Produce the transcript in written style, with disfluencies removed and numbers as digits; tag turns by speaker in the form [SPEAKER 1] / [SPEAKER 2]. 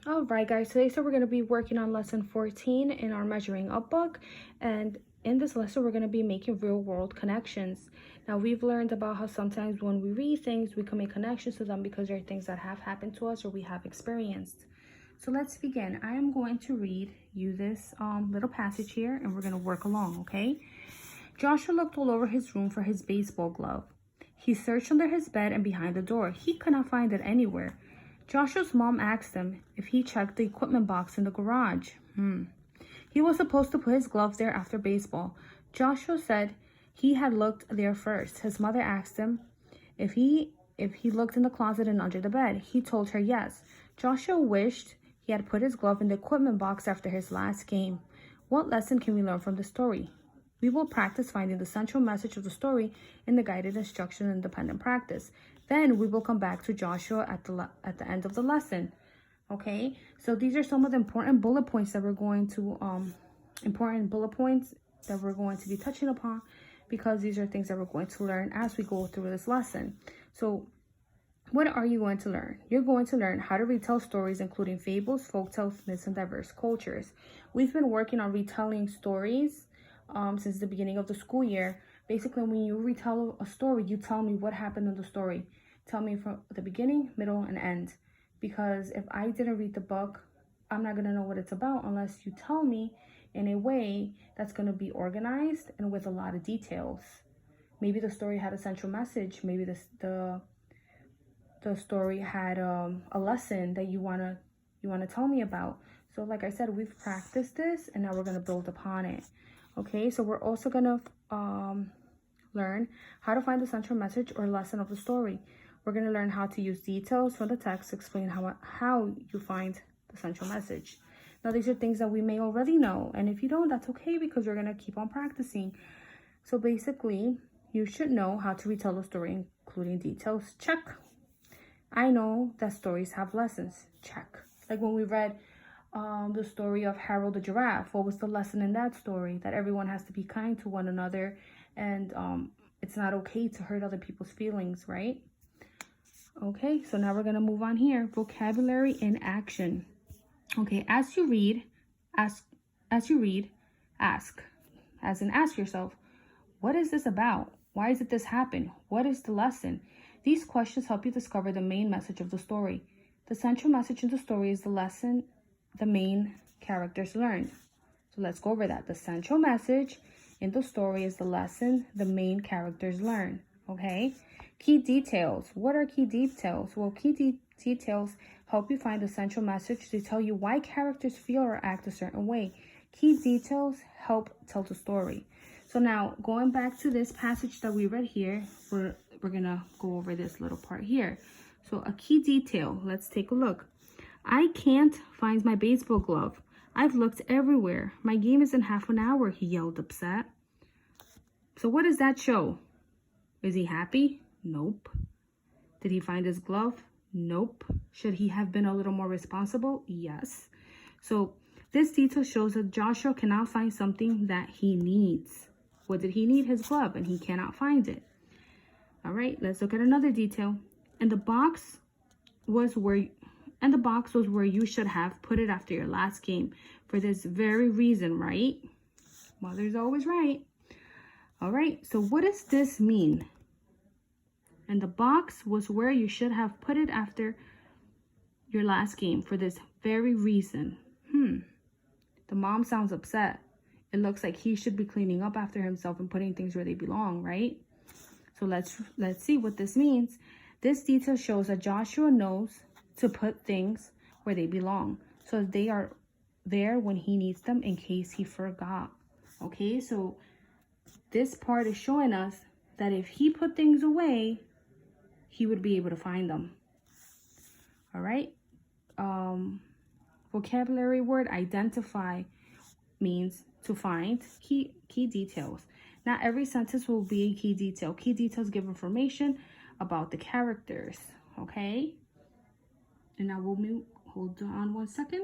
[SPEAKER 1] All right, guys, today we're going to be working on lesson 14 in our measuring up book. And in this lesson, we're going to be making real world connections. Now, we've learned about how sometimes when we read things, we can make connections to them because they're things that have happened to us or we have experienced. So let's begin. I am going to read you this little passage here, and we're going to work along, okay? Joshua looked all over his room for his baseball glove. He searched under his bed and behind the door. He could not find it anywhere. Joshua's mom asked him if he checked the equipment box in the garage. He was supposed to put his gloves there after baseball. Joshua said he had looked there first. His mother asked him if he looked in the closet and under the bed. He told her yes. Joshua wished he had put his glove in the equipment box after his last game. What lesson can we learn from the story? We will practice finding the central message of the story in the guided instruction and independent practice. Then we will come back to Joshua at the end of the lesson. Okay, so these are some of the important bullet points that we're going to be touching upon, because these are things that we're going to learn as we go through this lesson. So what are you going to learn? You're going to learn how to retell stories, including fables, folktales, myths, and diverse cultures. We've been working on retelling stories since the beginning of the school year. Basically, when you retell a story, you tell me what happened in the story. Tell me from the beginning, middle, and end. Because if I didn't read the book, I'm not going to know what it's about unless you tell me in a way that's going to be organized and with a lot of details. Maybe the story had a central message. Maybe the story had a lesson that you want to tell me about. So like I said, we've practiced this and now we're going to build upon it. Okay, so we're also going to learn how to find the central message or lesson of the story. We're going to learn how to use details from the text to explain how you find the central message. Now, these are things that we may already know, and if you don't, that's okay, because we're going to keep on practicing. So basically, you should know how to retell a story, including details. Check. I know that stories have lessons. Check. Like when we read the story of Harold the giraffe. What was the lesson in that story? That everyone has to be kind to one another, and it's not okay to hurt other people's feelings, right? Okay, so now we're going to move on here. Vocabulary in action. Okay, as you read, ask. As in ask yourself, what is this about? Why did this happen? What is the lesson? These questions help you discover the main message of the story. The central message in the story is the lesson the main characters learned. So let's go over that. The central message in the story is the lesson the main characters learn. Okay? Key details. What are key details? Well, key details help you find the central message to tell you why characters feel or act a certain way. Key details help tell the story. So now, going back to this passage that we read here, we're going to go over this little part here. So a key detail, let's take a look. I can't find my baseball glove. I've looked everywhere. My game is in half an hour, he yelled, upset. So what does that show? Is he happy? Nope. Did he find his glove? Nope. Should he have been a little more responsible? Yes. So this detail shows that Joshua cannot find something that he needs. What did he need? His glove, and he cannot find it. All right, let's look at another detail. And the box was where you should have put it after your last game for this very reason, right? Mother's always right. All right, so what does this mean? And the box was where you should have put it after your last game for this very reason. The mom sounds upset. It looks like he should be cleaning up after himself and putting things where they belong, right? So let's see what this means. This detail shows that Joshua knows to put things where they belong, so they are there when he needs them in case he forgot. Okay, so this part is showing us that if he put things away, he would be able to find them. All right. Vocabulary word identify means to find key details. Not every sentence will be a key detail. Key details give information about the characters. Okay. And now we'll move. Hold on one second.